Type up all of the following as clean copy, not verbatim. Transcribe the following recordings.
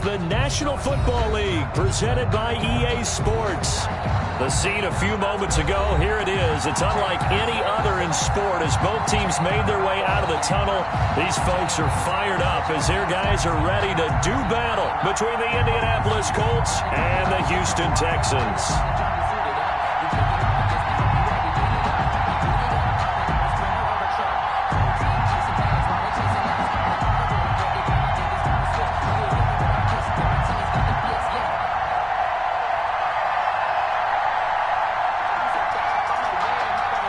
the National Football League, presented by EA Sports. The scene a few moments ago, here it is. It's unlike any other in sport as both teams made their way out of the tunnel. These folks are fired up as their guys are ready to do battle between the Indianapolis Colts and the Houston Texans.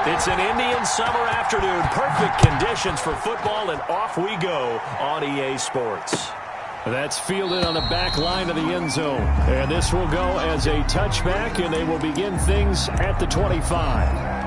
It's an Indian summer afternoon. Perfect conditions for football, and off we go on EA Sports. That's fielded on the back line of the end zone. And this will go as a touchback, and they will begin things at the 25.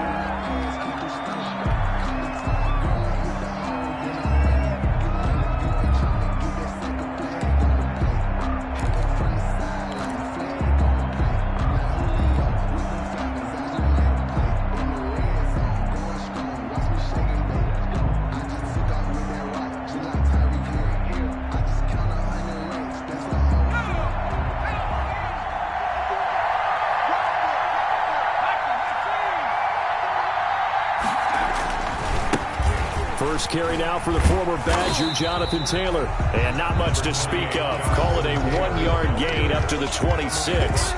First carry now for the former Badger, Jonathan Taylor. And not much to speak of. Call it a 1-yard gain up to the 26.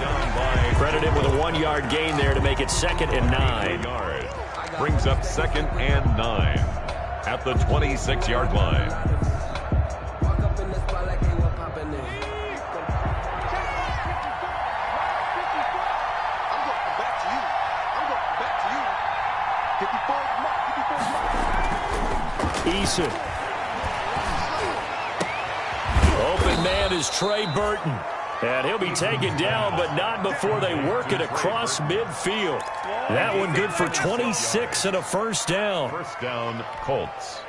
Credit him with a 1-yard gain there to make it 2nd and 9. Brings up 2nd and 9 at the 26-yard line. Eason. Open man is Trey Burton. And he'll be taken down, but not before they work it across midfield. That one good for 26 and a first down. First down, Colts.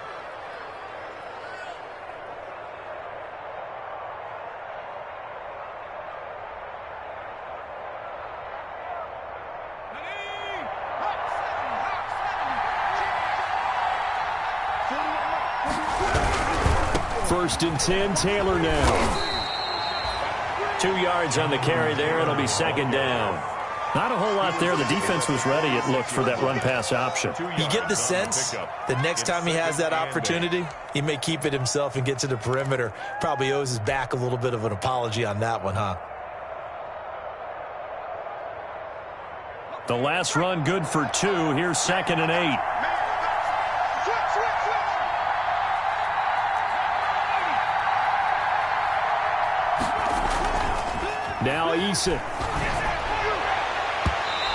First and 10, Taylor now. 2 yards on the carry there. It'll be 2nd down. Not a whole lot there. The defense was ready, it looked, for that run-pass option. You get the sense that next time he has that opportunity, he may keep it himself and get to the perimeter. Probably owes his back a little bit of an apology on that one, huh? The last run good for 2. Here's 2nd and 8. Now Eason.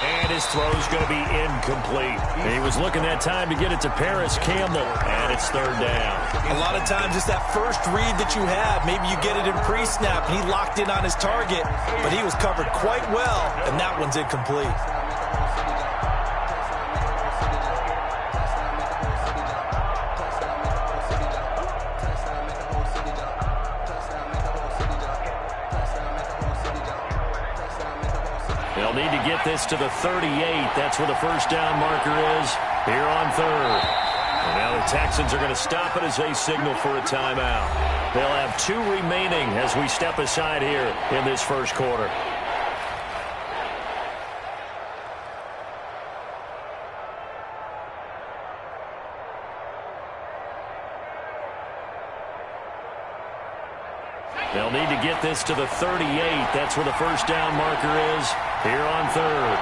And his throw's going to be incomplete. He was looking that time to get it to Paris Campbell, and it's 3rd down. A lot of times it's that first read that you have. Maybe you get it in pre-snap, and he locked in on his target, but he was covered quite well, and that one's incomplete. They'll need to get this to the 38. That's where the first down marker is here on 3rd. And now the Texans are going to stop it as they signal for a timeout. They'll have 2 remaining as we step aside here in this first quarter. They'll need to get this to the 38. That's where the first down marker is here on 3rd.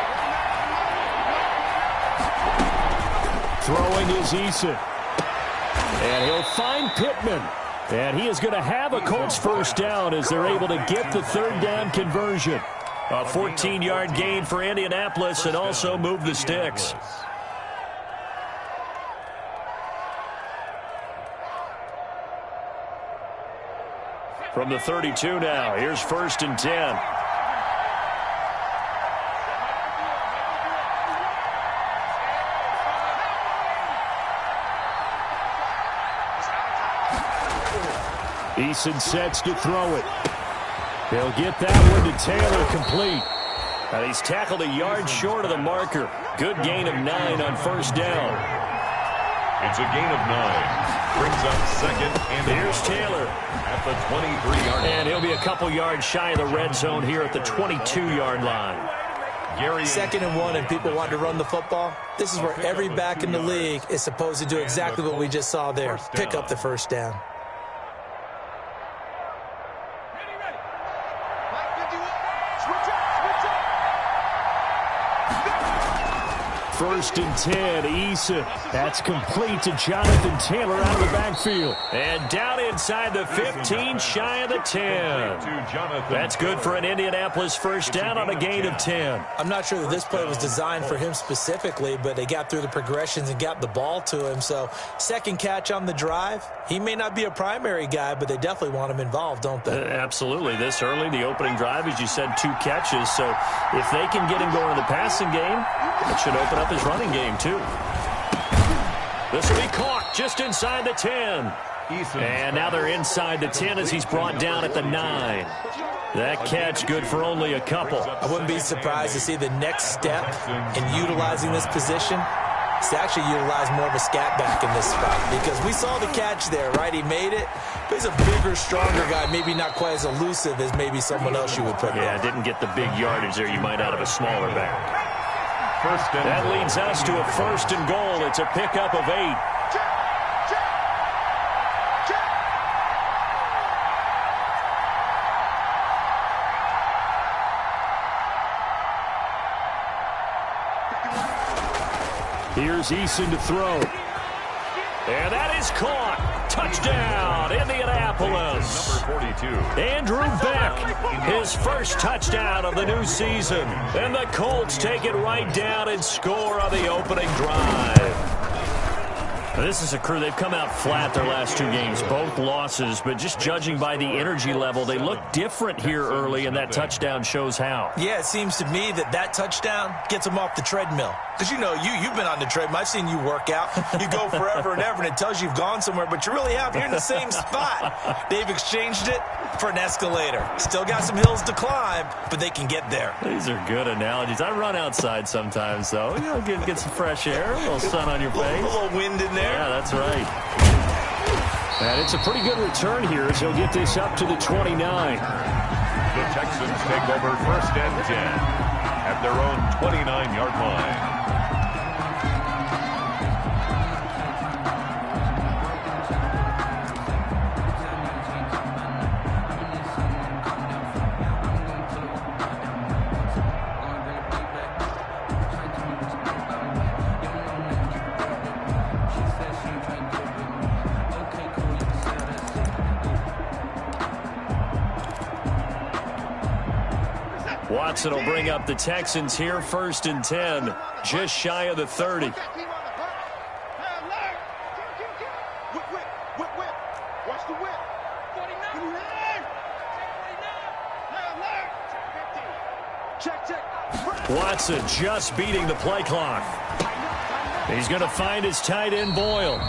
Throwing is Eason. And he'll find Pittman. And he is going to have a Colts first down as they're able to get the 3rd down conversion. A 14-yard gain for Indianapolis and also move the sticks. From the 32 now, here's 1st and 10. Eason sets to throw it. He'll get that one to Taylor, complete. And he's tackled a yard short of the marker. Good gain of 9 on first down. It's a gain of 9. Brings up second and here's Taylor at the 23-yard line. And he'll be a couple yards shy of the red zone here at the 22-yard line. Second and 1, and people want to run the football. This is where every back in the league is supposed to do exactly what we just saw there. Pick up the first down. First and 10, Issa. That's complete to Jonathan Taylor out of the backfield. And down inside the 15, shy of the 10. That's good for an Indianapolis first down on a gain of 10. I'm not sure that this play was designed for him specifically, but they got through the progressions and got the ball to him. So second catch on the drive. He may not be a primary guy, but they definitely want him involved, don't they? Absolutely. This early, the opening drive, as you said, 2 catches. So if they can get him going in the passing game, it should open up his running game, too. This will be caught just inside the 10. And now they're inside the 10 as he's brought down at the 9. That catch good for only a couple. I wouldn't be surprised to see the next step in utilizing this position. It's actually utilize more of a scat back in this spot because we saw the catch there, right? He made it, but he's a bigger, stronger guy, maybe not quite as elusive as maybe someone else you would put there. Yeah, didn't get the big yardage there you might out of a smaller back. That leads us to a first and goal. It's a pickup of 8. Here's Eason to throw. And that is caught. Touchdown, Indianapolis. Number 42. Andrew Beck, his first touchdown of the new season. And the Colts take it right down and score on the opening drive. This is a crew, they've come out flat their last 2 games, both losses, but just judging by the energy level, they look different here early, and that touchdown shows how. Yeah, it seems to me that touchdown gets them off the treadmill. Because, you know, you've been on the treadmill. I've seen you work out. You go forever and ever, and it tells you you've gone somewhere, but you really have. You're in the same spot. They've exchanged it for an escalator. Still got some hills to climb, but they can get there. These are good analogies. I run outside sometimes, though. You know, get some fresh air, a little sun on your face. A little wind in there. Yeah, that's right. And it's a pretty good return here as he'll get this up to the 29. The Texans take over first and 10 at their own 29-yard line. Watson will bring up the Texans here, first and 10, just shy of the 30. Watson just beating the play clock. He's going to find his tight end Boyle.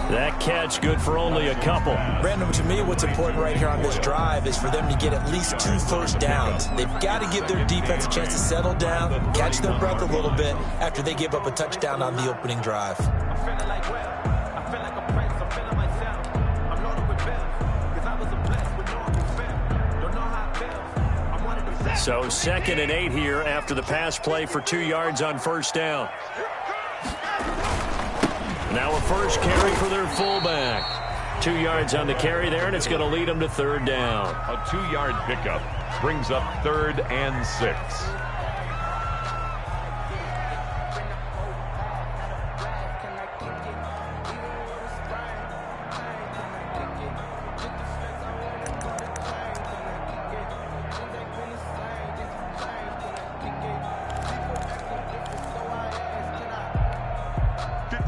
That catch good for only a couple. Brandon, to me, what's important right here on this drive is for them to get at least 2 first downs. They've got to give their defense a chance to settle down, catch their breath a little bit after they give up a touchdown on the opening drive. So 2nd and 8 here after the pass play for 2 yards on first down. Now a first carry for their fullback. 2 yards on the carry there, and it's going to lead them to 3rd down. A 2-yard pickup brings up 3rd and 6.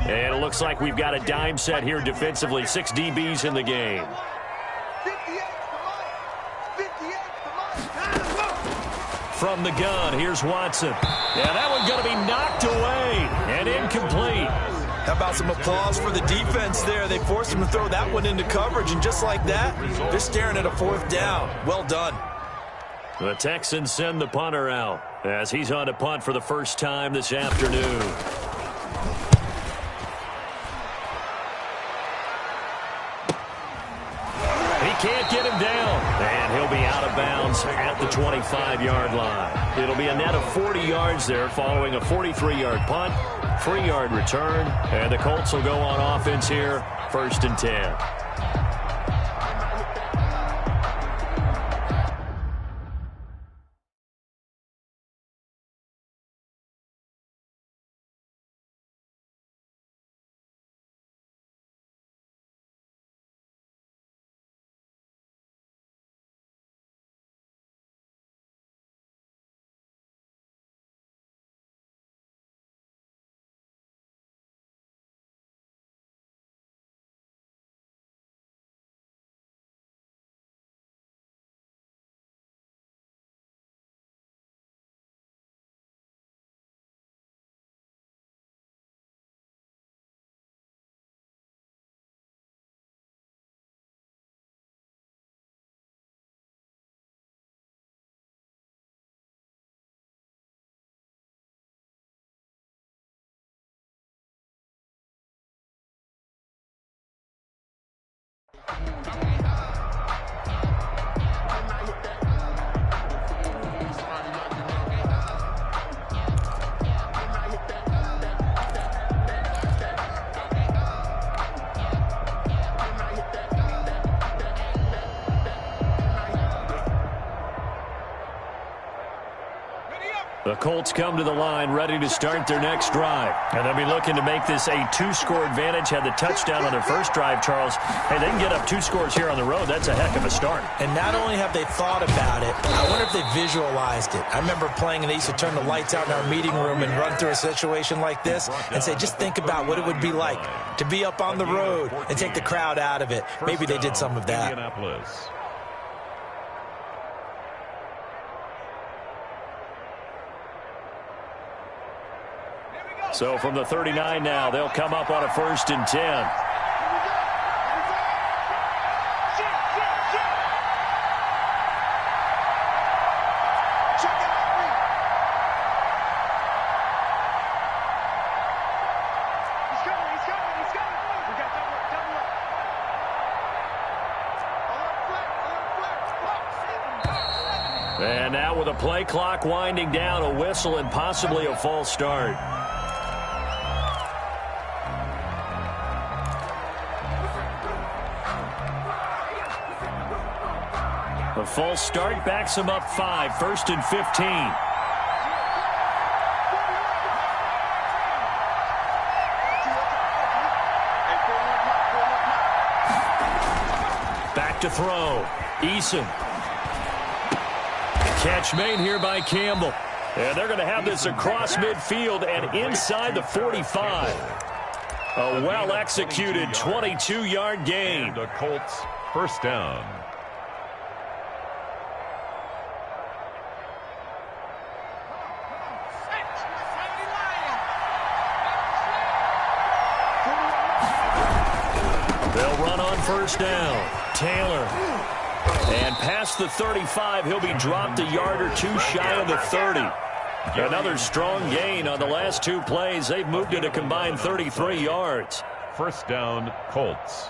And it looks like we've got a dime set here defensively. 6 DBs in the game. From the gun, here's Watson. Yeah, that one's going to be knocked away and incomplete. How about some applause for the defense there? They forced him to throw that one into coverage, and just like that, they're staring at a 4th down. Well done. The Texans send the punter out as he's on to punt for the first time this afternoon. can't get him down. And he'll be out of bounds at the 25-yard line. It'll be a net of 40 yards there following a 43-yard punt, 3-yard return, and the Colts will go on offense here, 1st and 10. The Colts come to the line ready to start their next drive. And they'll be looking to make this a 2-score advantage. Had the touchdown on their first drive, Charles. Hey, they can get up 2 scores here on the road. That's a heck of a start. And not only have they thought about it, I wonder if they visualized it. I remember playing and they used to turn the lights out in our meeting room and run through a situation like this and say, just think about what it would be like to be up on the road and take the crowd out of it. Maybe they did some of that. So from the 39 now, they'll come up on a 1st and 10. And now with a play clock winding down, a whistle and possibly a false start. The false start backs him up 5, 1st and 15. Back to throw. Eason. Catch made here by Campbell. And they're going to have this across midfield and inside the 45. A well-executed 22-yard gain. The Colts, 1st down. They'll run on 1st down. Taylor. And past the 35, he'll be dropped a yard or 2 shy of the 30. Another strong gain on the last 2 plays. They've moved it a combined 33 yards. 1st down, Colts.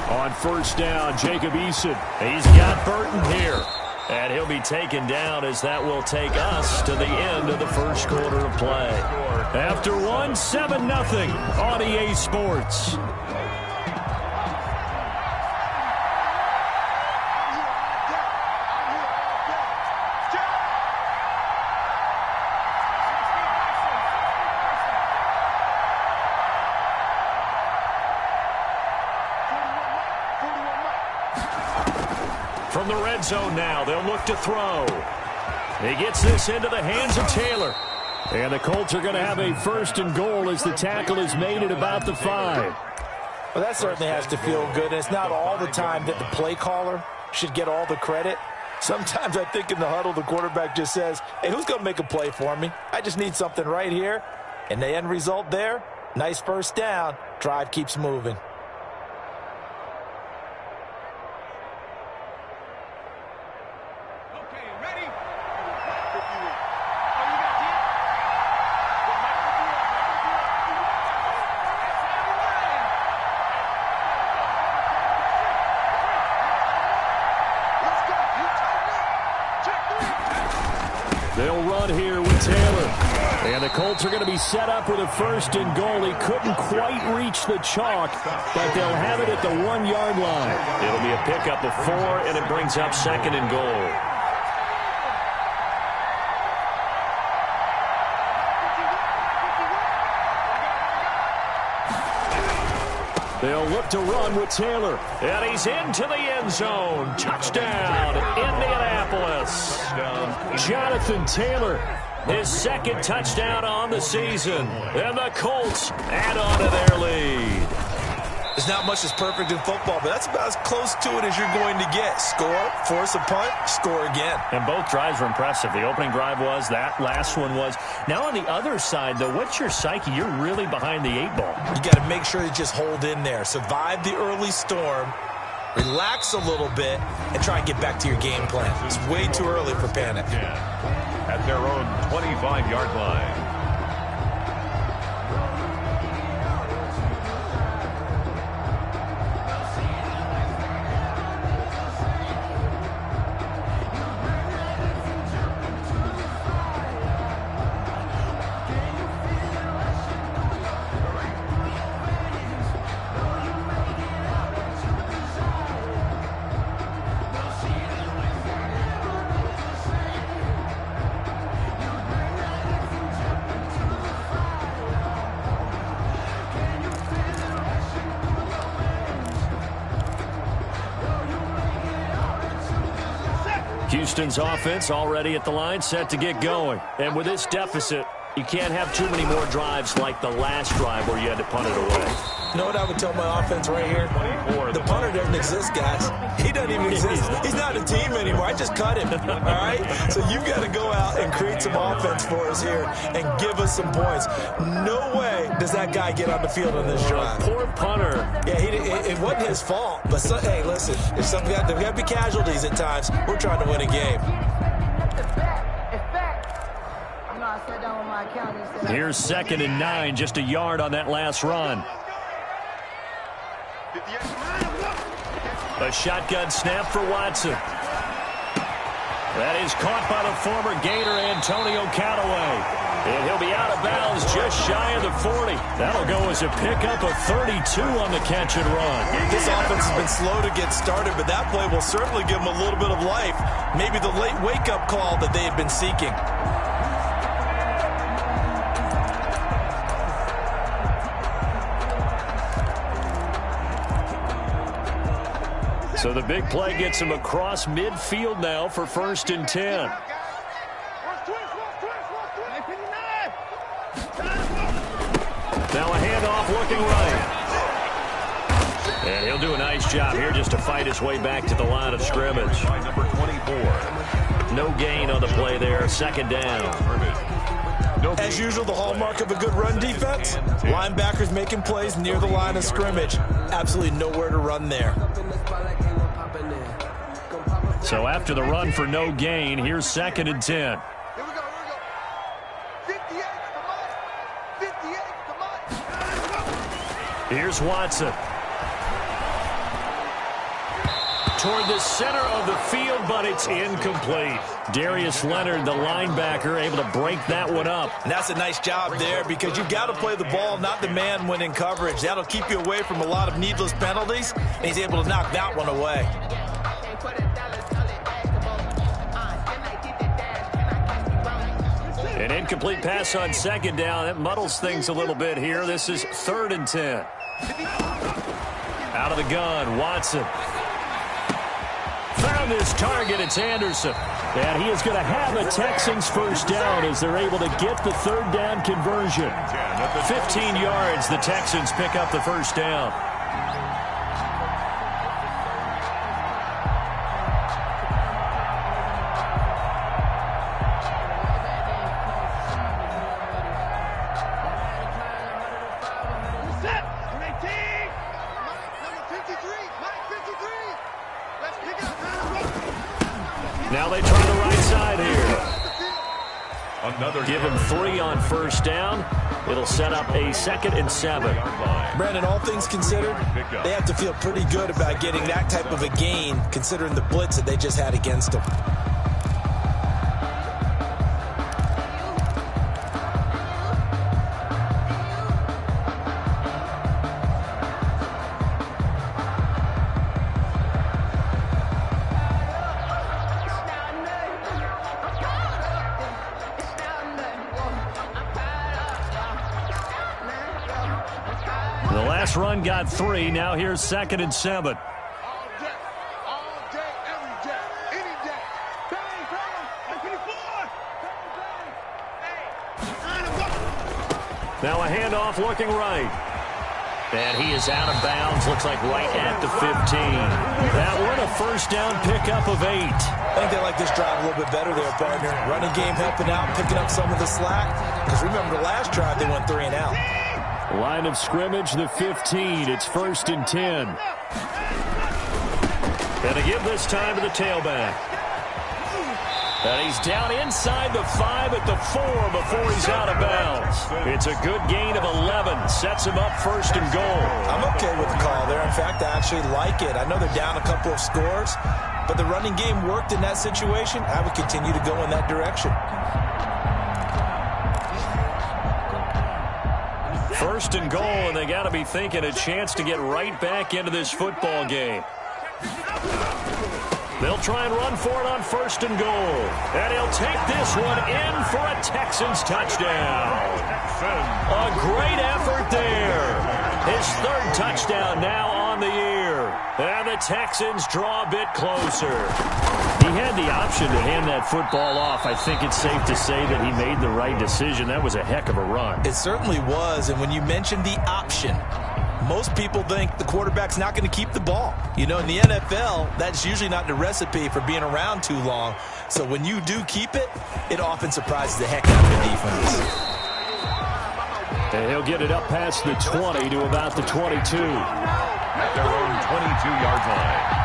On 1st down, Jacob Eason. He's got Burton here. And he'll be taken down as that will take us to the end of the 1st quarter of play. After 7-0 on EA Sports. From the red zone now, they'll look to throw. He gets this into the hands of Taylor. And the Colts are going to have a 1st and goal as the tackle is made at about the 5. Well, that certainly has to feel good. And it's not all the time that the play caller should get all the credit. Sometimes I think in the huddle, the quarterback just says, hey, who's going to make a play for me? I just need something right here. And the end result there, nice 1st down. Drive keeps moving. on here with Taylor. And the Colts are going to be set up with a 1st and goal. He couldn't quite reach the chalk, but they'll have it at the 1-yard line. It'll be a pickup of 4, and it brings up 2nd and goal. They'll look to run with Taylor. And he's into the end zone. Touchdown, Indianapolis. Jonathan Taylor, his 2nd touchdown on the season. And the Colts add on to their lead. There's not much that's perfect in football, but that's about as close to it as you're going to get. Score, force a punt, score again. And both drives were impressive. The opening drive was, that last one was. Now on the other side, though, what's your psyche? You're really behind the 8 ball. You got to make sure you just hold in there. Survive the early storm, relax a little bit, and try and get back to your game plan. It's way too early for panic. At their own 25-yard line. Houston's offense already at the line, set to get going. And with this deficit, you can't have too many more drives like the last drive where you had to punt it away. You know what I would tell my offense right here? The punter doesn't exist, guys. He doesn't even exist. He's not a team anymore. I just cut him, all right? So you've got to go out and create some offense for us here and give us some points. No way does that guy get on the field on this drive. Poor punter. Yeah, it wasn't his fault. But, hey, listen, if there got to be casualties at times, we're trying to win a game. Here's 2nd and 9, just a yard on that last run. A shotgun snap for Watson. That is caught by the former Gator Antonio Callaway. And he'll be out of bounds just shy of the 40. That'll go as a pickup of 32 on the catch and run. This offense has been slow to get started, but that play will certainly give them a little bit of life. Maybe the late wake-up call that they had been seeking. So the big play gets him across midfield now for 1st and 10. Now a handoff looking right. And he'll do a nice job here just to fight his way back to the line of scrimmage. Number 24. No gain on the play there. 2nd down. As usual, the hallmark of a good run defense, linebackers making plays near the line of scrimmage. Absolutely nowhere to run there. So after the run for no gain, here's 2nd and 10. Here's Watson. Toward the center of the field, but it's incomplete. Darius Leonard, the linebacker, able to break that one up. And that's a nice job there because you've got to play the ball, not the man when in coverage. That'll keep you away from a lot of needless penalties, and he's able to knock that one away. An incomplete pass on 2nd down. That muddles things a little bit here. This is 3rd and 10. Out of the gun, Watson. Found his target. It's Anderson. And he is going to have the Texans 1st down as they're able to get the 3rd down conversion. 15 yards, the Texans pick up the 1st down. Now they try the right side here. Give him 3 on 1st down. It'll set up a 2nd and 7. Brandon, all things considered, they have to feel pretty good about getting that type of a gain, considering the blitz that they just had against them. This run got 3. Now here's 2nd and 7. Now a handoff looking right. And he is out of bounds. Looks like right at the 15. That one a first down pickup of 8. I think they like this drive a little bit better there, partner. Running game helping out, picking up some of the slack. Because remember the last drive, they went 3 and out. Line of scrimmage, the 15. It's 1st and 10. And to give this time to the tailback. And he's down inside the 5 at the 4 before he's out of bounds. It's a good gain of 11. Sets him up 1st and goal. I'm okay with the call there. In fact, I actually like it. I know they're down a couple of scores, but the running game worked in that situation. I would continue to go in that direction. 1st and goal, and they got to be thinking a chance to get right back into this football game. They'll try and run for it on 1st and goal. And he'll take this one in for a Texans touchdown. A great effort there. His 3rd touchdown now on the year. And the Texans draw a bit closer. He had the option to hand that football off. I think it's safe to say that he made the right decision. That was a heck of a run. It certainly was. And when you mentioned the option, most people think the quarterback's not going to keep the ball. You know, in the NFL, that's usually not the recipe for being around too long. So when you do keep it, it often surprises the heck out of the defense. And he'll get it up past the 20 to about the 22. At their own 22-yard line.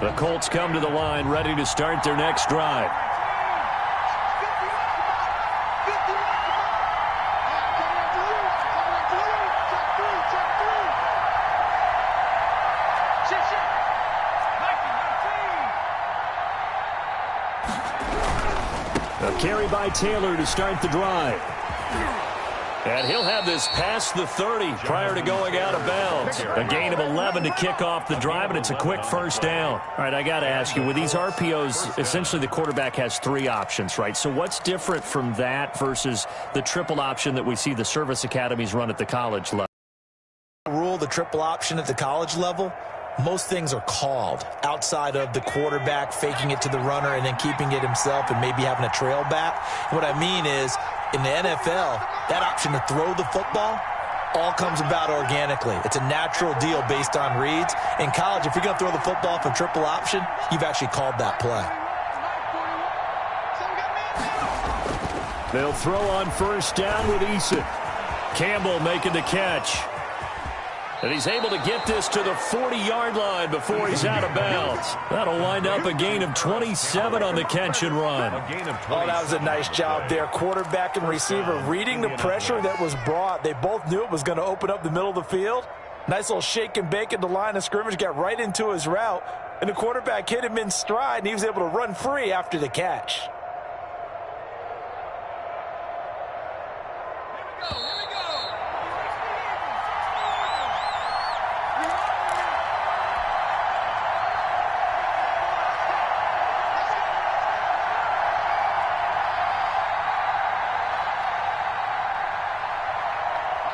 The Colts come to the line, ready to start their next drive. A carry by Taylor to start the drive. And he'll have this past the 30 prior to going out of bounds. A gain of 11 to kick off the drive, and it's a quick 1st down. All right, I got to ask you, with these RPOs, essentially the quarterback has 3 options, right? So what's different from that versus the triple option that we see the service academies run at the college level? Rule the triple option at the college level, most things are called outside of the quarterback faking it to the runner and then keeping it himself and maybe having a trail back. What I mean is, in the NFL, that option to throw the football all comes about organically. It's a natural deal based on reads. In college, if you're going to throw the football for triple option, you've actually called that play. They'll throw on 1st down with Eason. Campbell making the catch. And he's able to get this to the 40-yard line before he's out of bounds. That'll wind up a gain of 27 on the catch and run. Oh, that was a nice job there. Quarterback and receiver reading the pressure that was brought. They both knew it was going to open up the middle of the field. Nice little shake and bake at the line of scrimmage, got right into his route. And the quarterback hit him in stride, and he was able to run free after the catch.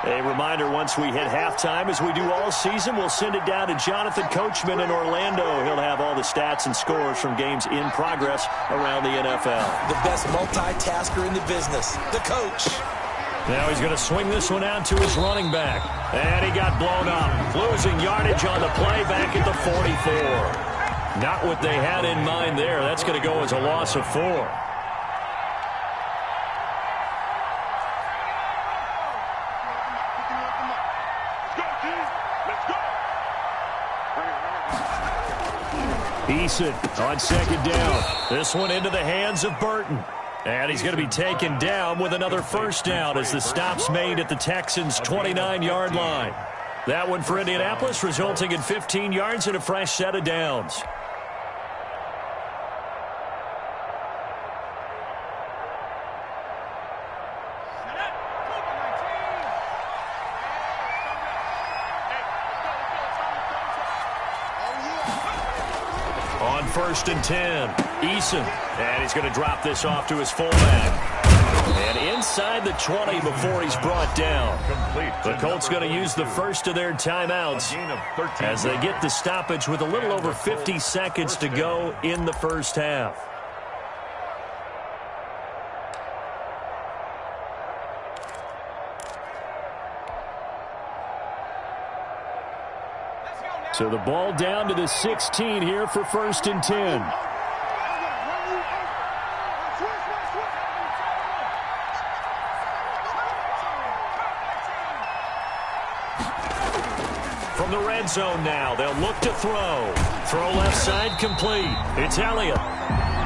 A reminder, once we hit halftime, as we do all season, we'll send it down to Jonathan Coachman in Orlando. He'll have all the stats and scores from games in progress around the NFL. The best multitasker in the business, the coach. Now he's going to swing this one out to his running back. And he got blown up. Losing yardage on the play back at the 44. Not what they had in mind there. That's going to go as a loss of 4. Eason on 2nd down. This one into the hands of Burton. And he's going to be taken down with another 1st down as the stop's made at the Texans' 29-yard line. That one for Indianapolis, resulting in 15 yards and a fresh set of downs. On 1st and 10, Eason. And he's going to drop this off to his fullback. And inside the 20 before he's brought down. The Colts going to use the first of their timeouts as they get the stoppage with a little over 50 seconds to go in the first half. So the ball down to the 16 here for 1st and 10. From the red zone now, they'll look to throw. Throw left side complete. It's Elliott.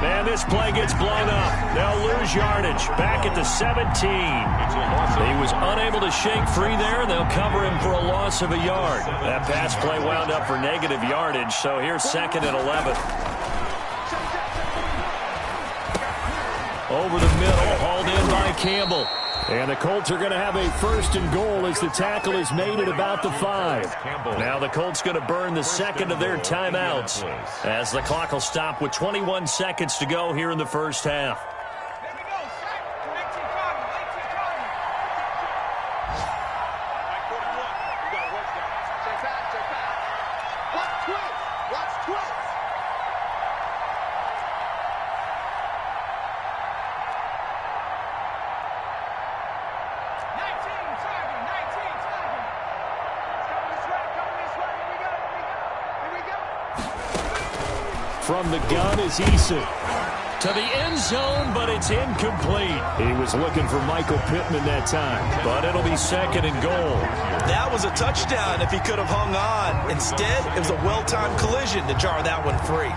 Man, this play gets blown up. They'll lose yardage. Back at the 17. He was unable to shake free there. They'll cover him for a loss of a yard. That pass play wound up for negative yardage, so here's 2nd and 11. Over the middle, hauled in by Campbell. And the Colts are going to have a 1st and goal as the tackle is made at about the 5. Now the Colts going to burn the 2nd of their timeouts as the clock will stop with 21 seconds to go here in the first half. From the gun is Eason. To the end zone, but it's incomplete. He was looking for Michael Pittman that time, but it'll be 2nd and goal. That was a touchdown if he could have hung on. Instead, it was a well-timed collision to jar that one free.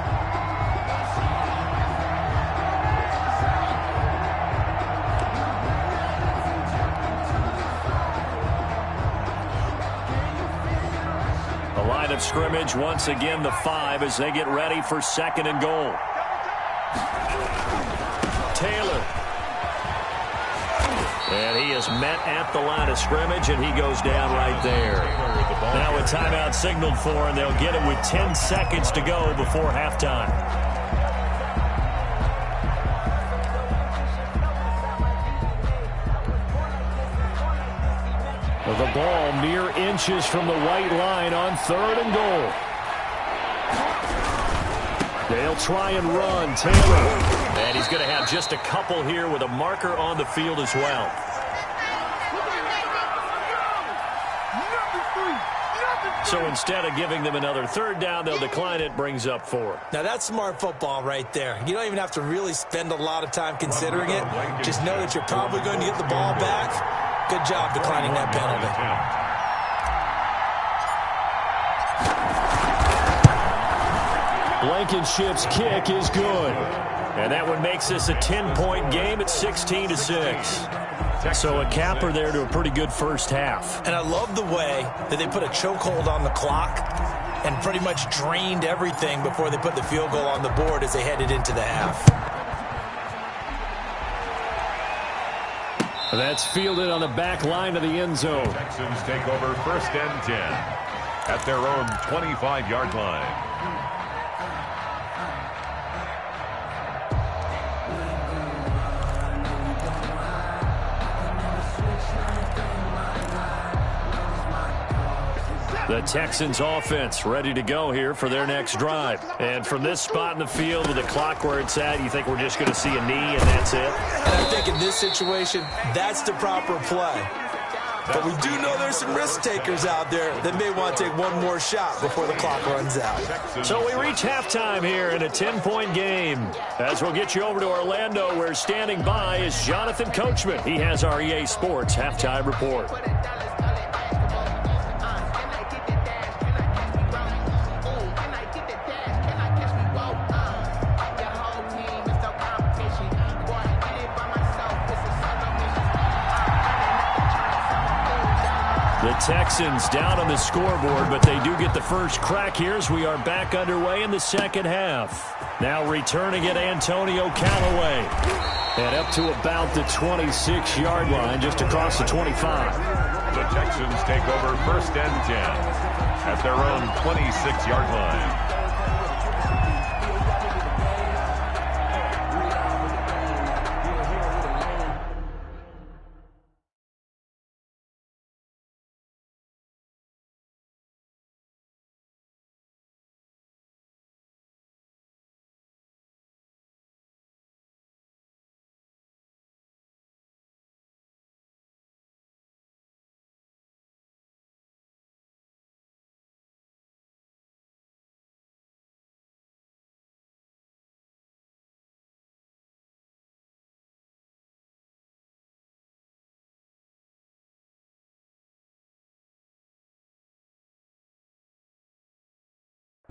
Of scrimmage once again the 5 as they get ready for 2nd and goal. Taylor. And he is met at the line of scrimmage and he goes down right there. Now a timeout signaled for and they'll get it with 10 seconds to go before halftime. The ball mere inches from the white line on 3rd and goal. They'll try and run. Taylor. And he's going to have just a couple here with a marker on the field as well. So instead of giving them another 3rd down, they'll decline it, brings up 4. Now that's smart football right there. You don't even have to really spend a lot of time considering it. Just know that you're probably going to get the ball back. Good job declining that penalty. Blankenship's kick is good. And that one makes this a 10-point game at 16-6. So a capper there to a pretty good first half. And I love the way that they put a chokehold on the clock and pretty much drained everything before they put the field goal on the board as they headed into the half. That's fielded on the back line of the end zone. Texans take over 1st and 10 at their own 25-yard line. The Texans offense ready to go here for their next drive. And from this spot in the field with the clock where it's at, you think we're just going to see a knee and that's it? And I think in this situation, that's the proper play. But we do know there's some risk takers out there that may want to take one more shot before the clock runs out. So we reach halftime here in a 10-point game. As we'll get you over to Orlando, where standing by is Jonathan Coachman. He has our EA Sports halftime report. The Texans down on the scoreboard, but they do get the first crack here as we are back underway in the second half. Now returning it, Antonio Callaway. And up to about the 26-yard line, just across the 25. The Texans take over 1st and 10 at their own 26-yard line.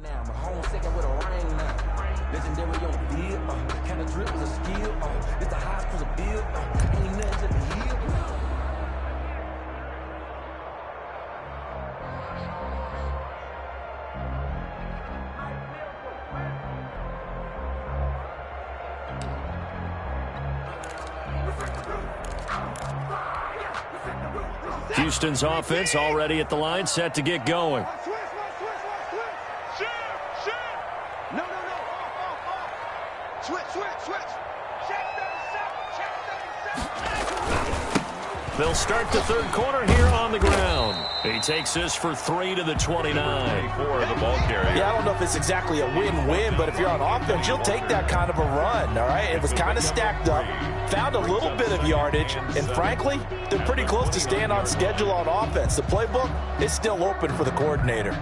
Now, my home second with a ring now. Legendary on the field, kind of drip was a skill. It's the highest was a bill, ain't nothing to the hill. Houston's offense already at the line, set to get going. They'll start the third quarter here on the ground. He takes this for 3 to the 29. For the ball carrier. Yeah, I don't know if it's exactly a win-win, but if you're on offense, you'll take that kind of a run, all right? It was kind of stacked up, found a little bit of yardage, and frankly, they're pretty close to staying on schedule on offense. The playbook is still open for the coordinator.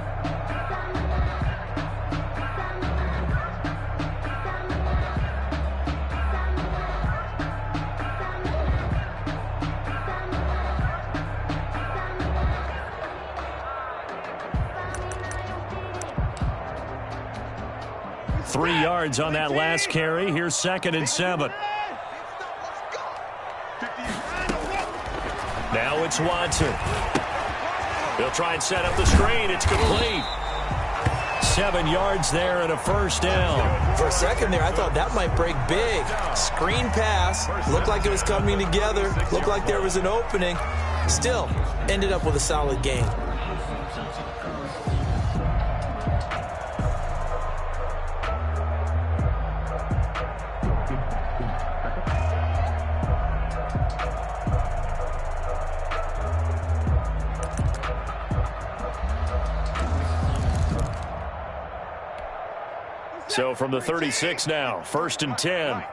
Three yards on that last carry. Here's 2nd and 7. Now it's Watson. He'll try and set up the screen. It's complete. 7 yards there and a first down. For a second there, I thought that might break big. Screen pass. Looked like it was coming together. Looked like there was an opening. Still, ended up with a solid game. So from the 36 now, 1st and 10.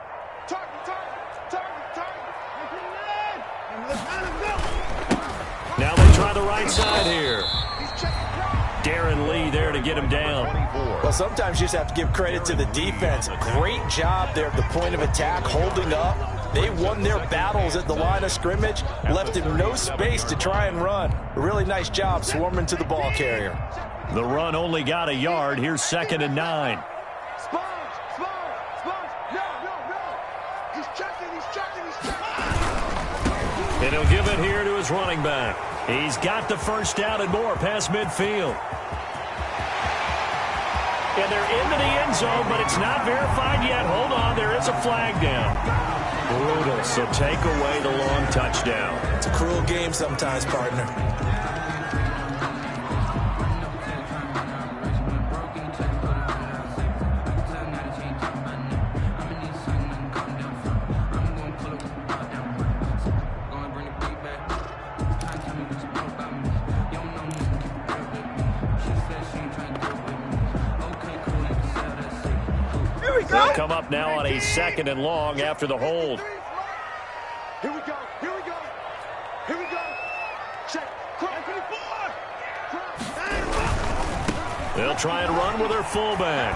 Now they try the right side here. Darren Lee there to get him down. Well, sometimes you just have to give credit to the defense. Great job there at the point of attack, holding up. They won their battles at the line of scrimmage, left him no space to try and run. A really nice job swarming to the ball carrier. The run only got a yard. Here's 2nd and 9. And he'll give it here to his running back. He's got the first down and more past midfield. And they're into the end zone, but it's not verified yet. Hold on, there is a flag down. Brutal, so take away the long touchdown. It's a cruel game sometimes, partner. They'll come up now on a 2nd and long after the hold. Here we go. Here we go. Check. They'll try and run with their fullback.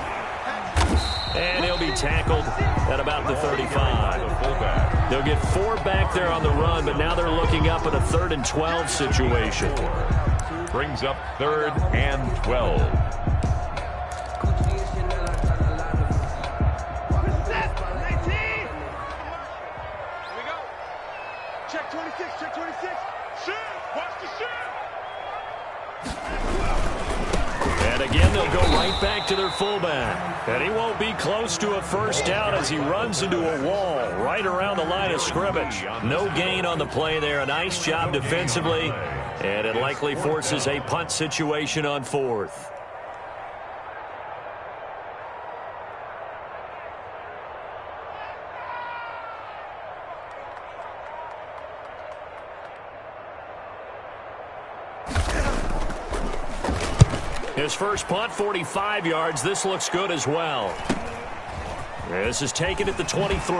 And he'll be tackled at about the 35. They'll get 4 back there on the run, but now they're looking up at a 3rd and 12 situation. Brings up 3rd and 12. Check 26. Shoot. Watch the shoot. And again, they'll go right back to their fullback. And he won't be close to a first down as he runs into a wall right around the line of scrimmage. No gain on the play there. A nice job defensively. And it likely forces a punt situation on 4th. His first punt, 45 yards. This looks good as well. This is taken at the 23.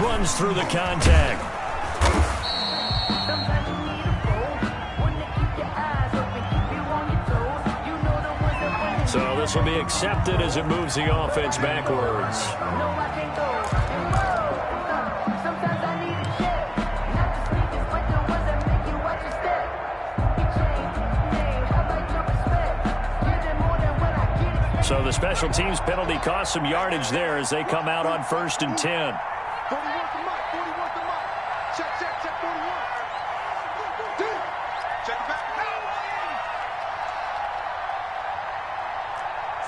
Runs through the contact. So this will be accepted as it moves the offense backwards. So the special teams penalty cost some yardage there as they come out on 1st and 10. 41 to Mike. 41 to Mike. Check, 41. Check it back.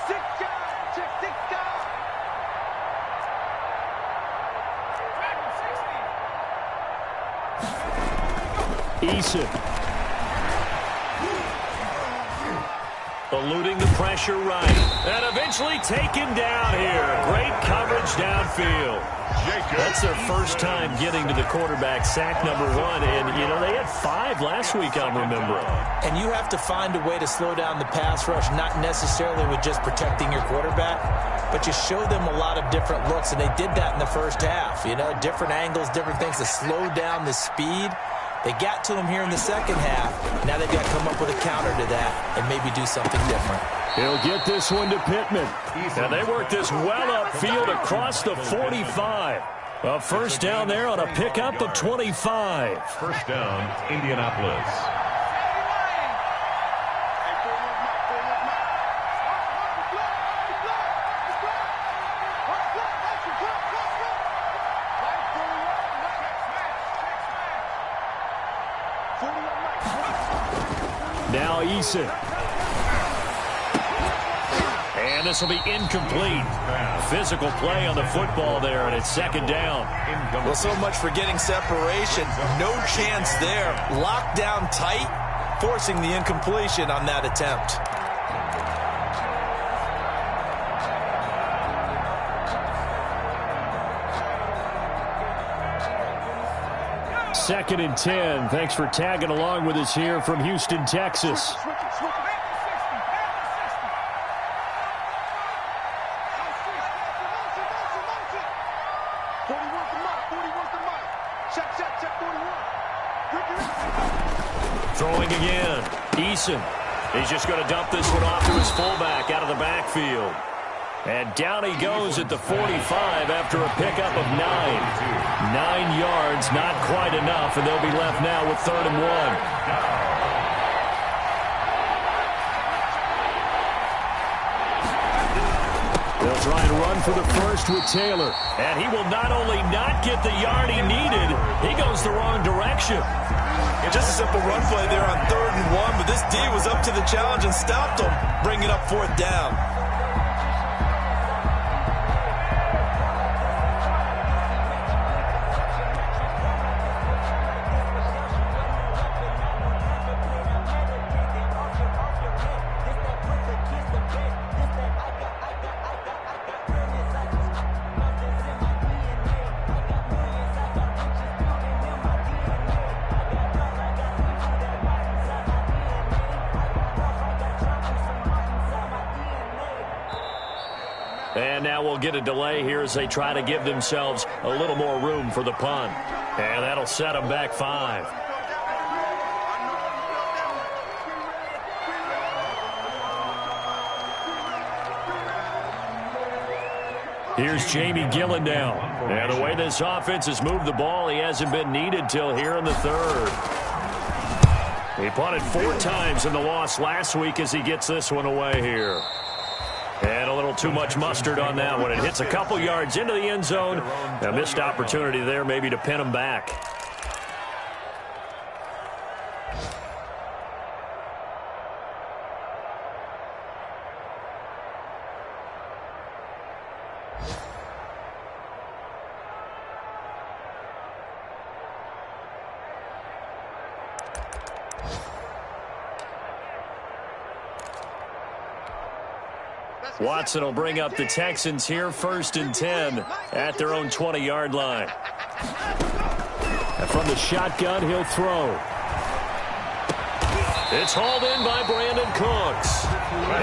6 guys. Check 6 guys. Eason. Eluding the pressure right. And eventually taken down here. Great coverage downfield. That's their first time getting to the quarterback, sack number 1. And, you know, they had 5 last week, I'm remembering. And you have to find a way to slow down the pass rush, not necessarily with just protecting your quarterback, but you show them a lot of different looks, and they did that in the first half. You know, different angles, different things to slow down the speed. They got to him here in the second half. Now they've got to come up with a counter to that and maybe do something different. He'll get this one to Pittman. And they work this well upfield across the 45. A first down there on a pickup of 25. First down, Indianapolis. Now Eason. And this will be incomplete. Physical play on the football there, and it's second down. Well, so much for getting separation. No chance there. Locked down tight, forcing the incompletion on that attempt. Second and 10. Thanks for tagging along with us here from Houston, Texas. Throwing again. Eason. He's just going to dump this one off to his fullback out of the backfield. And down he goes at the 45 after a pickup of 9. 9 yards, not quite enough, and they'll be left now with 3rd and 1. They'll try and run for the first with Taylor. And he will not only not get the yard he needed, he goes the wrong direction. And just a simple run play there on 3rd and 1, but this D was up to the challenge and stopped him, bringing up 4th down. And now we'll get a delay here as they try to give themselves a little more room for the punt. And that'll set them back 5. Here's Jamie Gillen now. And the way this offense has moved the ball, he hasn't been needed till here in the 3rd. He punted 4 times in the loss last week as he gets this one away here. And a little too much mustard on that one. It hits a couple yards into the end zone. A missed opportunity there maybe to pin him back. Watson will bring up the Texans here, 1st and 10 at their own 20-yard line. And from the shotgun, he'll throw. It's hauled in by Brandon Cooks.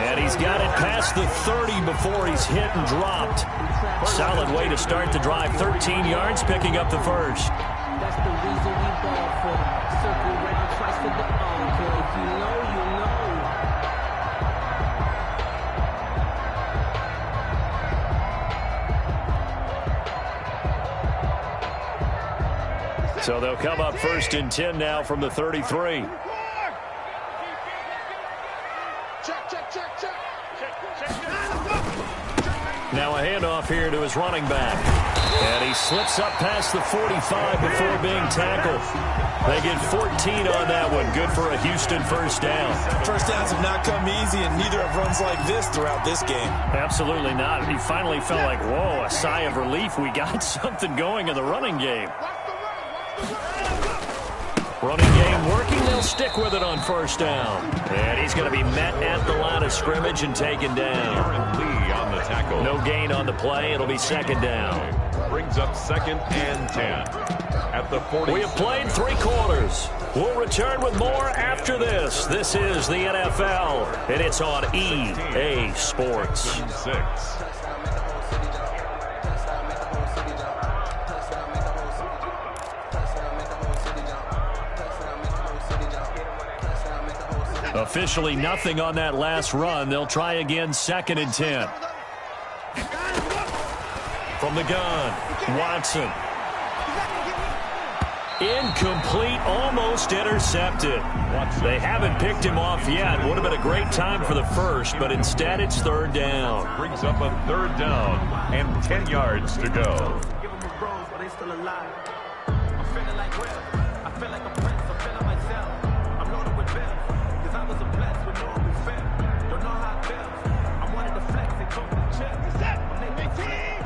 And he's got it past the 30 before he's hit and dropped. Solid way to start the drive. 13 yards, picking up the first. That's the reason we ball for. Circle round twice for the encore. If you know, you know. So they'll come up 1st and 10 now from the 33. Check. Now a handoff here to his running back. And he slips up past the 45 before being tackled. They get 14 on that one. Good for a Houston first down. First downs have not come easy, and neither have runs like this throughout this game. Absolutely not. He finally felt like, whoa, a sigh of relief. We got something going in the running game. Running game working. They'll stick with it on first down. And he's going to be met at the line of scrimmage and taken down. Lee on the tackle. No gain on the play. It'll be second down. Brings up 2nd and 10 at the 40. We have played 3 quarters. We'll return with more after this. This is the NFL, and it's on EA Sports. 6. Officially nothing on that last run. They'll try again, 2nd and 10. From the gun, Watson. Incomplete, almost intercepted. They haven't picked him off yet. Would have been a great time for the first, but instead it's 3rd down. Brings up a 3rd down and 10 yards to go. Give them a rose, but they still alive. I'm feeling like Will. I feel like a prince. I'm feeling myself. I'm loaded with bills. Cause I was a blessed with no open fail. Don't know how it feels. I wanted to flex and talk to chill. I'm their big team.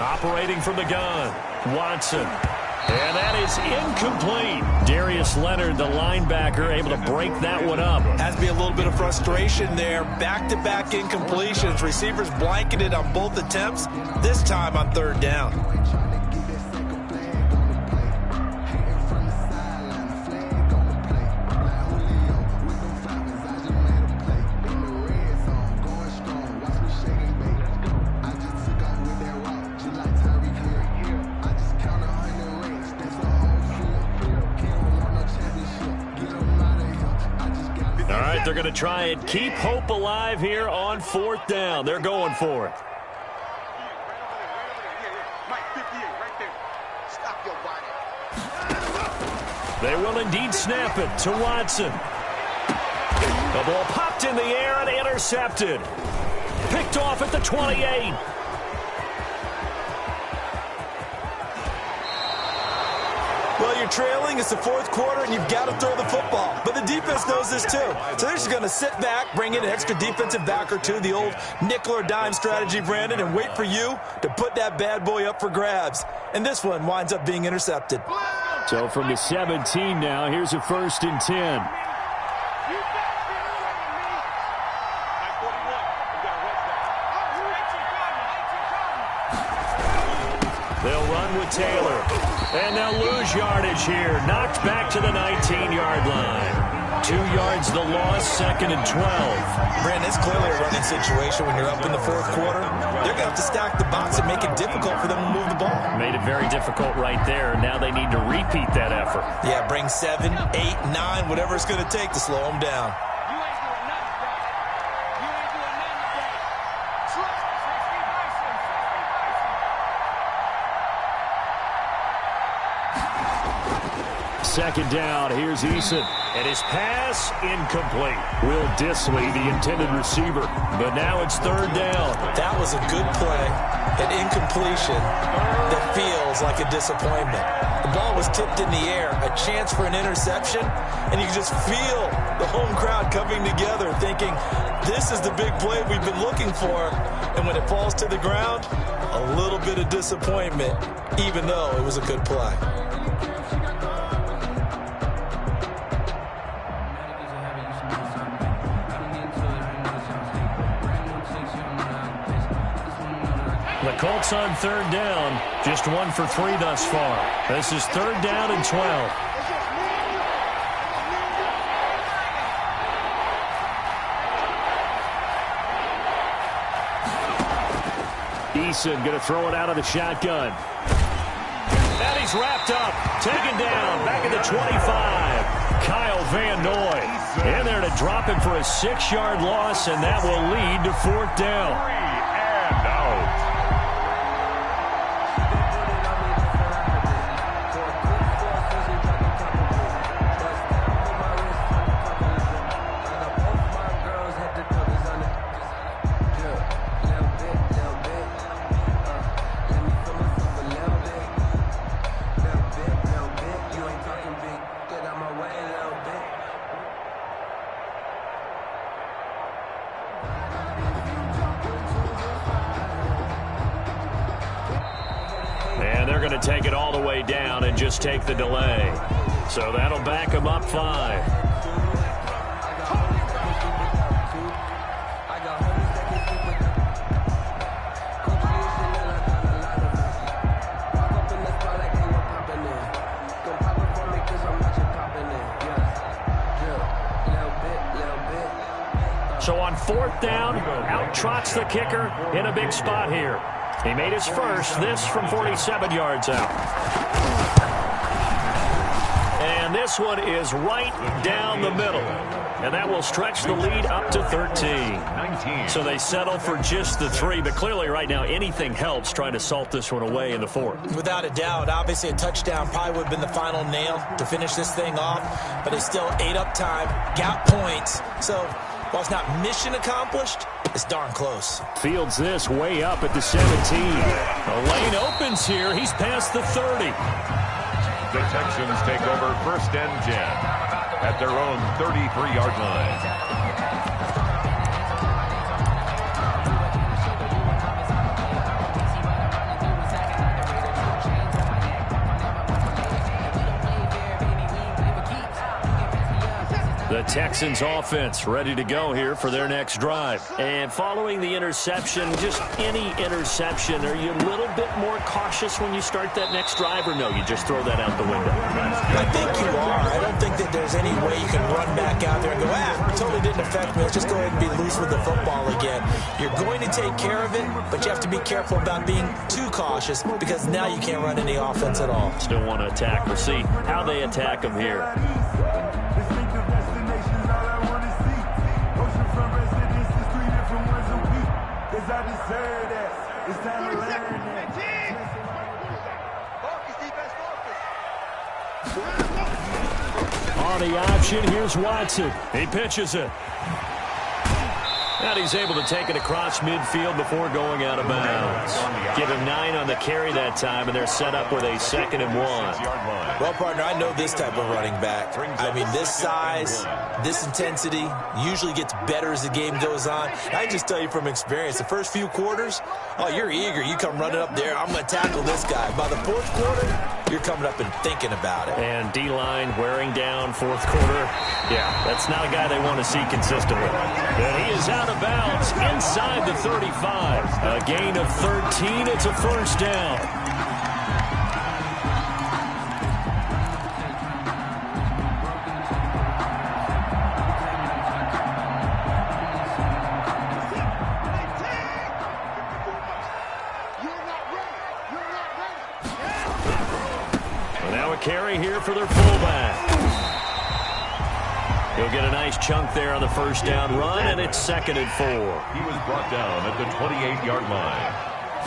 Operating from the gun, Watson. And that is incomplete. Darius Leonard, the linebacker, able to break that one up. Has to be a little bit of frustration there. Back-to-back incompletions. Receivers blanketed on both attempts, this time on 3rd down. They're going to try and keep hope alive here on 4th down. They're going for it. They will indeed snap it to Watson. The ball popped in the air and intercepted. Picked off at the 28. Well, you're trailing. It's the 4th quarter, and you've got to throw the football. But the defense knows this, too. So they're just going to sit back, bring in an extra defensive back or two, the old nickel or dime strategy, Brandon, and wait for you to put that bad boy up for grabs. And this one winds up being intercepted. So from the 17 now, here's a 1st and 10. They'll run with Taylor. And they'll lose yardage here. Knocked back to the 19-yard line. 2 yards the loss, 2nd and 12. Brandon, it's clearly a running situation when you're up in the 4th quarter. They're going to have to stack the box and make it difficult for them to move the ball. Made it very difficult right there. Now they need to repeat that effort. Yeah, bring 7, 8, 9, whatever it's going to take to slow them down. Second down, here's Eason. And his pass, incomplete. Will Disley, the intended receiver. But now it's 3rd down. That was a good play, an incompletion that feels like a disappointment. The ball was tipped in the air, a chance for an interception, and you can just feel the home crowd coming together thinking, this is the big play we've been looking for. And when it falls to the ground, a little bit of disappointment, even though it was a good play. The Colts on 3rd down, just 1 for 3 thus far. This is 3rd down and 12. Eason going to throw it out of the shotgun. And he's wrapped up, taken down, back at the 25. Kyle Van Noy in there to drop him for a 6-yard loss, and that will lead to 4th down. 3 and out. going to take it all the way down and just take the delay. So that'll back them up 5. So on 4th down, out trots the kicker in a big spot here. He made his first, this from 47 yards out. And this one is right down the middle. And that will stretch the lead up to 13. So they settle for just the 3, but clearly right now anything helps trying to salt this one away in the 4th. Without a doubt, obviously a touchdown probably would have been the final nail to finish this thing off, but it's still ate up time, got points. So while it's not mission accomplished, it's darn close. Fields this way up at the 17. The lane opens here. He's past the 30. The Texans take over 1st and 10 at their own 33-yard line. The Texans offense ready to go here for their next drive. And following the interception, just any interception, are you a little bit more cautious when you start that next drive, or no, you just throw that out the window? I think you are. I don't think that there's any way you can run back out there and go, it totally didn't affect me. Let's just go ahead and be loose with the football again. You're going to take care of it, but you have to be careful about being too cautious because now you can't run any offense at all. Still want to attack. We'll see how they attack him here. On the option, here's Watson. He pitches it. And he's able to take it across midfield before going out of bounds. Give him 9 on the carry that time, and they're set up with a 2nd and 1. Well, partner, I know this type of running back. I mean, this size, this intensity usually gets better as the game goes on. I can just tell you from experience, the first few quarters, you're eager. You come running up there, I'm going to tackle this guy. By the 4th quarter, you're coming up and thinking about it. And D-line wearing down 4th quarter. Yeah, that's not a guy they want to see consistently. And he is out of bounds inside the 35. A gain of 13. It's a 1st down. Carry here for their fullback. He'll get a nice chunk there on the 1st down run, and it's 2nd and 4. He was brought down at the 28-yard line.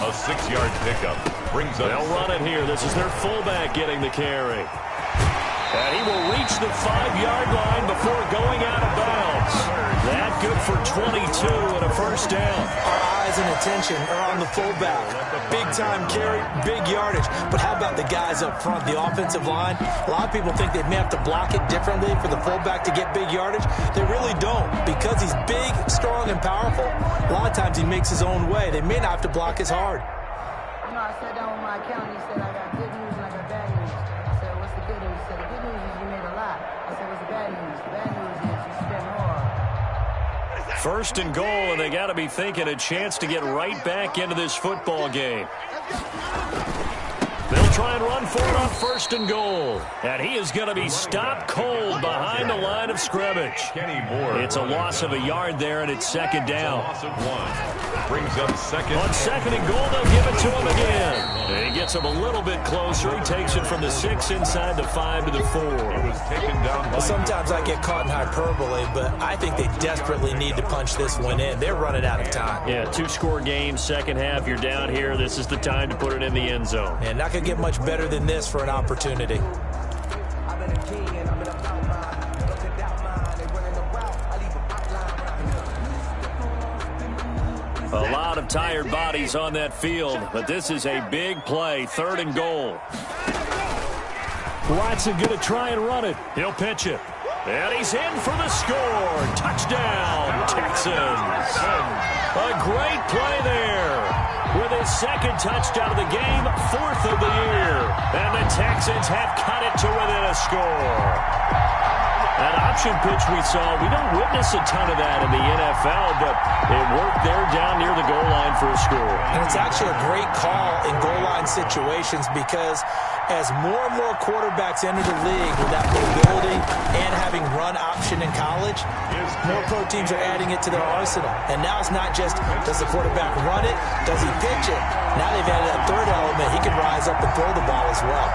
A 6-yard pickup brings up. They'll run it here. This is their fullback getting the carry. And he will reach the 5-yard line before going out of bounds. That good for 22 and a 1st down. Our eyes and attention are on the fullback. Big time carry, big yardage. But how about the guys up front, the offensive line? A lot of people think they may have to block it differently for the fullback to get big yardage. They really don't. Because he's big, strong, and powerful, a lot of times he makes his own way. They may not have to block as hard. You know, I sat down with my accountant. He said, I got good news and I got bad news. I said, what's the good news? He said, the good news is you made a lot. I said, what's the bad news? The bad news is you spent more. 1st and goal, and they got to be thinking a chance to get right back into this football game. They'll try and run for it on 1st and goal. And he is going to be stopped cold behind the line of scrimmage. It's a loss of a yard there, and it's 2nd down. Loss of 1. Brings up 2nd. On 2nd and goal, they'll give it to him again. And he gets him a little bit closer. He takes it from the 6 inside the 5 to the 4. He was taken down. Well, sometimes I get caught in hyperbole, but I think they desperately need to punch this one in. They're running out of time. Yeah, 2-score game, 2nd half. You're down here. This is the time to put it in the end zone. And not going to get much better than this for an opportunity. A lot of tired bodies on that field, but this is a big play, 3rd and goal. Watson going to try and run it. He'll pitch it. And he's in for the score. Touchdown, Texans. A great play there with his second touchdown of the game, 4th of the year. And the Texans have cut it to within a score. That option pitch we saw, we don't witness a ton of that in the NFL, but it worked there down near the goal line for a score. And it's actually a great call in goal line situations because as more and more quarterbacks enter the league with that mobility and having run option in college, more pro teams are adding it to their arsenal. And now it's not just, does the quarterback run it, does he pitch it? Now they've added that third element. He can rise up and throw the ball as well.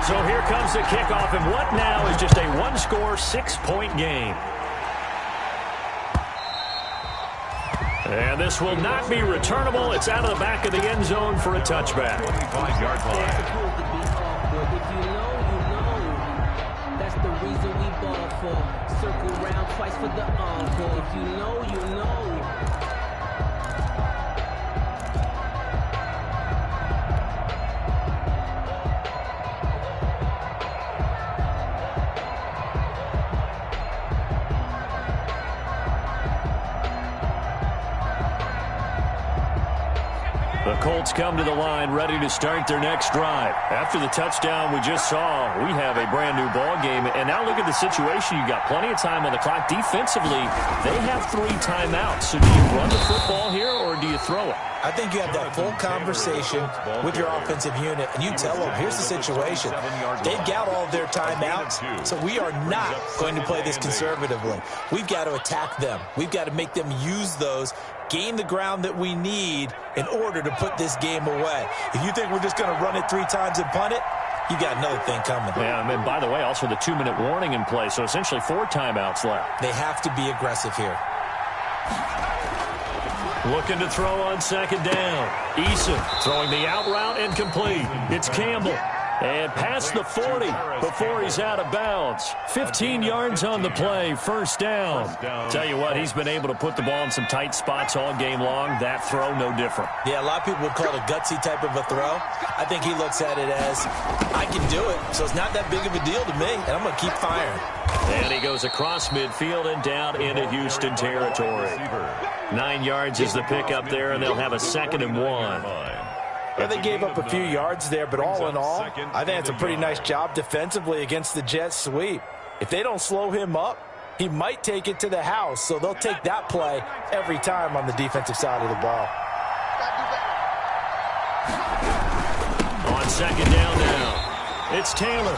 So here comes the kickoff, and what now is just a one-score, 6-point game. And this will not be returnable. It's out of the back of the end zone for a touchback. 25-yard line. If you know, you know. That's the reason we ball for. Circle round twice for the encore. If you know, you know. The Colts come to the line ready to start their next drive. After the touchdown we just saw, we have a brand new ball game. And now look at the situation. You've got plenty of time on the clock. Defensively, they have 3 timeouts. So do you run the football here or do you throw it? I think you have that full conversation with your offensive unit, and you tell them, here's the situation. They've got all of their timeouts, so we are not going to play this conservatively. We've got to attack them. We've got to make them use those, gain the ground that we need in order to put this game away. If you think we're just going to run it 3 times and punt it, you got another thing coming. Yeah, and by the way, also the 2-minute warning in play, so essentially 4 timeouts left. They have to be aggressive here. Looking to throw on second down. Eason throwing the out route incomplete. It's Campbell. And past the 40 before he's out of bounds. 15 yards on the play, first down. Tell you what, he's been able to put the ball in some tight spots all game long. That throw, no different. Yeah, a lot of people would call it a gutsy type of a throw. I think he looks at it as, I can do it, so it's not that big of a deal to me, and I'm going to keep firing. And he goes across midfield and down into Houston territory. 9 yards is the pickup there, and they'll have a 2nd and 1. Yeah, they gave up a few yards there, but all in all, I think it's a pretty nice job defensively against the Jets sweep. If they don't slow him up, he might take it to the house, so they'll take that play every time on the defensive side of the ball. On second down now, it's Taylor.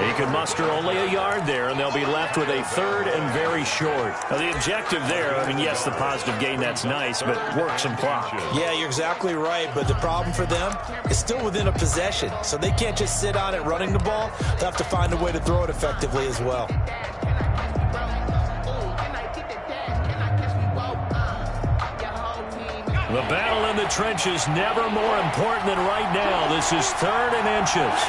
He can muster only a yard there, and they'll be left with a 3rd and very short. Now, the objective there, I mean, yes, the positive gain, that's nice, but work some clock. Yeah, you're exactly right, but the problem for them is still within a possession, so they can't just sit on it running the ball. They'll have to find a way to throw it effectively as well. The battle in the trenches never more important than right now. This is 3rd and inches.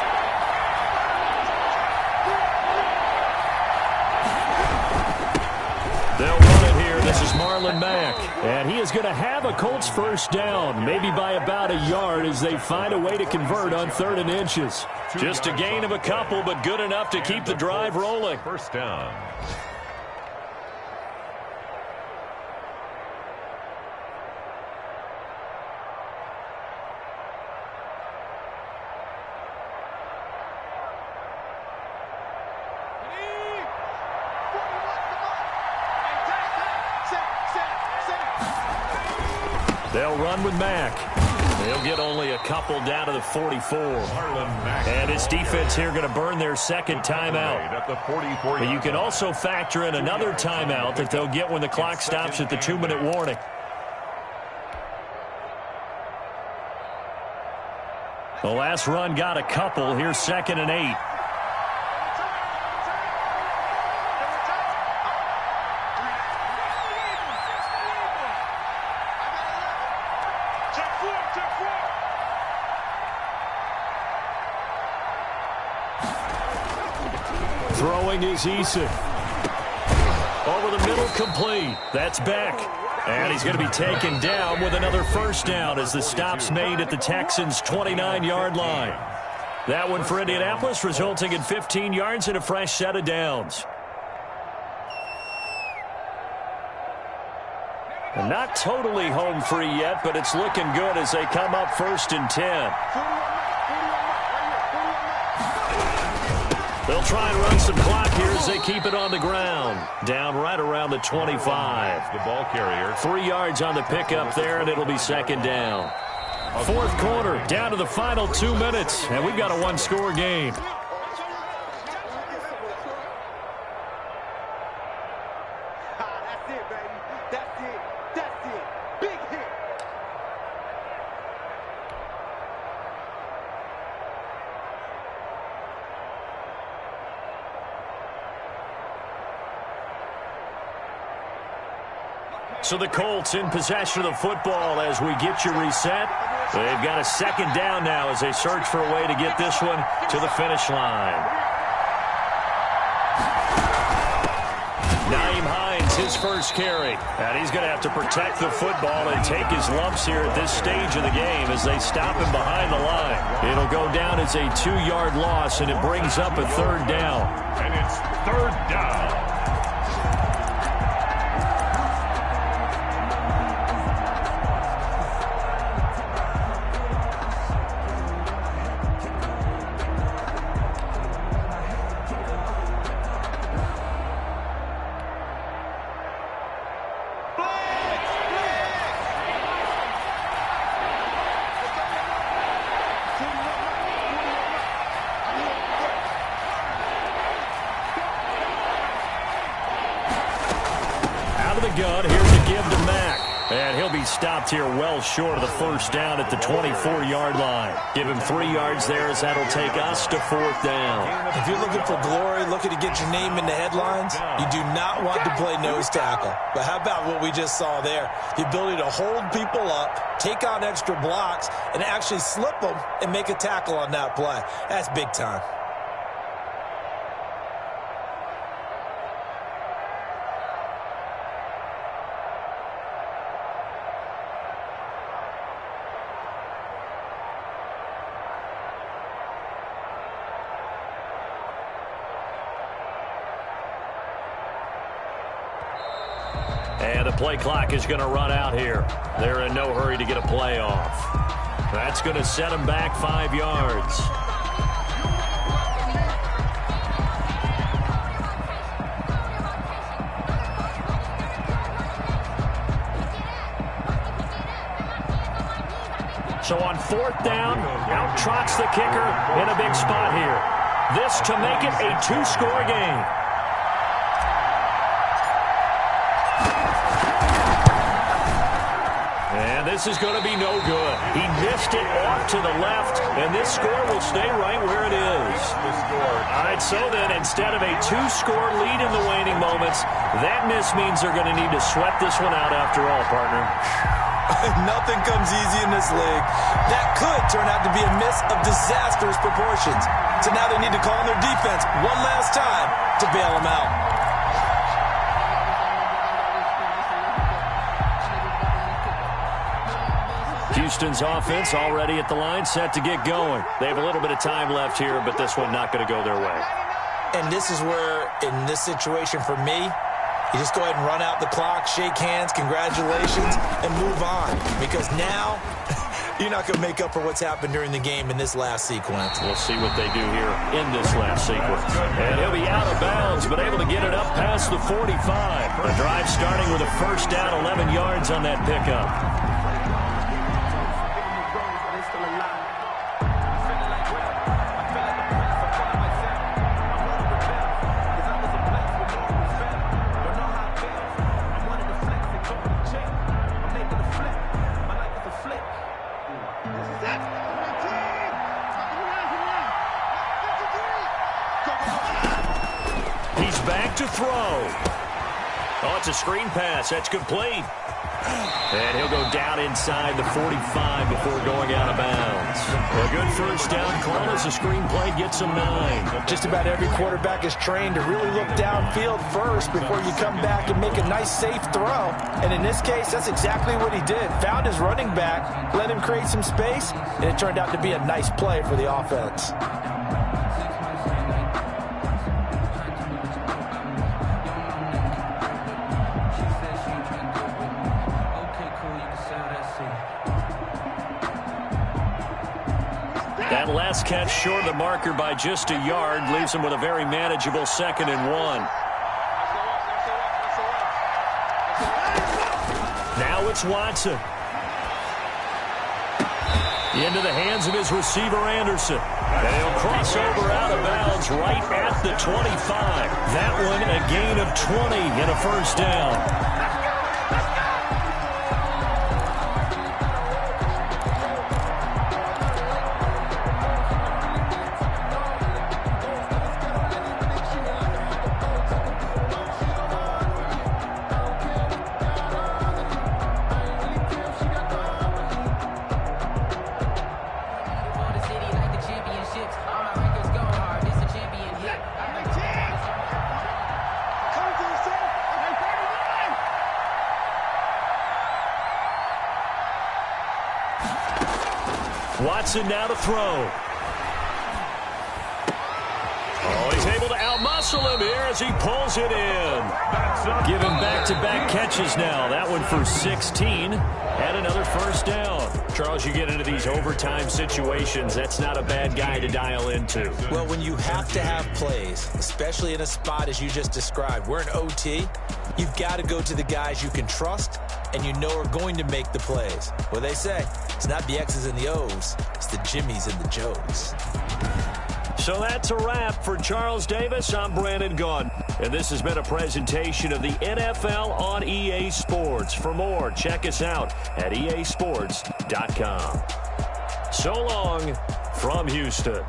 They'll run it here. This is Marlon Mack. And he is going to have a Colts first down, maybe by about a yard as they find a way to convert on 3rd and inches. Just a gain of a couple, but good enough to keep the drive rolling. First down. They'll run with Mack. They'll get only a couple down to the 44. And his defense here going to burn their 2nd timeout. But you can also factor in another timeout that they'll get when the clock stops at the 2-minute warning. The last run got a couple. Here's 2nd and 8. Throwing is Eason. Over the middle, complete. That's Beck. And he's going to be taken down with another first down as the stop's made at the Texans' 29-yard line. That one for Indianapolis, resulting in 15 yards and a fresh set of downs. And not totally home free yet, but it's looking good as they come up 1st and 10. They'll try and run some clock here as they keep it on the ground. Down right around the 25. The ball carrier. 3 yards on the pickup there, and it'll be 2nd down. 4th quarter, down to the final 2 minutes, and we've got a one-score game. That's it, baby. That's it. That's it. Big hit. So the Colts in possession of the football as we get you reset. They've got a 2nd down now as they search for a way to get this one to the finish line. Naeem Hines, his first carry. And he's going to have to protect the football and take his lumps here at this stage of the game as they stop him behind the line. It'll go down as a 2-yard loss, and it brings up a 3rd down. And it's 3rd down. Gun. Here's a give to Mack. And he'll be stopped here well short of the 1st down at the 24-yard line. Give him 3 yards there as that'll take us to 4th down. If you're looking for glory, looking to get your name in the headlines, you do not want to play nose tackle. But how about what we just saw there? The ability to hold people up, take on extra blocks, and actually slip them and make a tackle on that play. That's big time. And the play clock is going to run out here. They're in no hurry to get a play off. That's going to set them back 5 yards. So on 4th down, out trots the kicker in a big spot here. This to make it a 2-score game. And this is going to be no good. He missed it off to the left, and this score will stay right where it is. All right, so then instead of a 2-score lead in the waning moments, that miss means they're going to need to sweat this one out after all, partner. Nothing comes easy in this league. That could turn out to be a miss of disastrous proportions. So now they need to call on their defense one last time to bail them out. Houston's offense already at the line, set to get going. They have a little bit of time left here, but this one not going to go their way. And this is where, in this situation for me, you just go ahead and run out the clock, shake hands, congratulations, and move on. Because now, you're not going to make up for what's happened during the game in this last sequence. We'll see what they do here in this last sequence. And he'll be out of bounds, but able to get it up past the 45. The drive starting with a 1st down, 11 yards on that pickup. To throw. Oh, it's a screen pass. That's complete. And he'll go down inside the 45 before going out of bounds. A good 1st down call as the screen play gets him 9. Just about every quarterback is trained to really look downfield first before you come back and make a nice, safe throw. And in this case, that's exactly what he did. Found his running back, let him create some space, and it turned out to be a nice play for the offense. That last catch short of the marker by just a yard leaves him with a very manageable 2nd and 1. Now it's Watson. Into the hands of his receiver, Anderson. And he'll cross over out of bounds right at the 25. That one a gain of 20 and a first down. Watson now to throw. Oh, he's able to outmuscle him here as he pulls it in. Give him back-to-back catches now. That one for 16 and another first down. Charles, you get into these overtime situations, that's not a bad guy to dial into. Well, when you have to have plays, especially in a spot as you just described, we're in OT, you've got to go to the guys you can trust and you know are going to make the plays. What they say, it's not the X's and the O's, it's the Jimmies and the Joes. So that's a wrap for Charles Davis. I'm Brandon Gaudin, and this has been a presentation of the NFL on EA Sports. For more, check us out at easports.com. So long from Houston.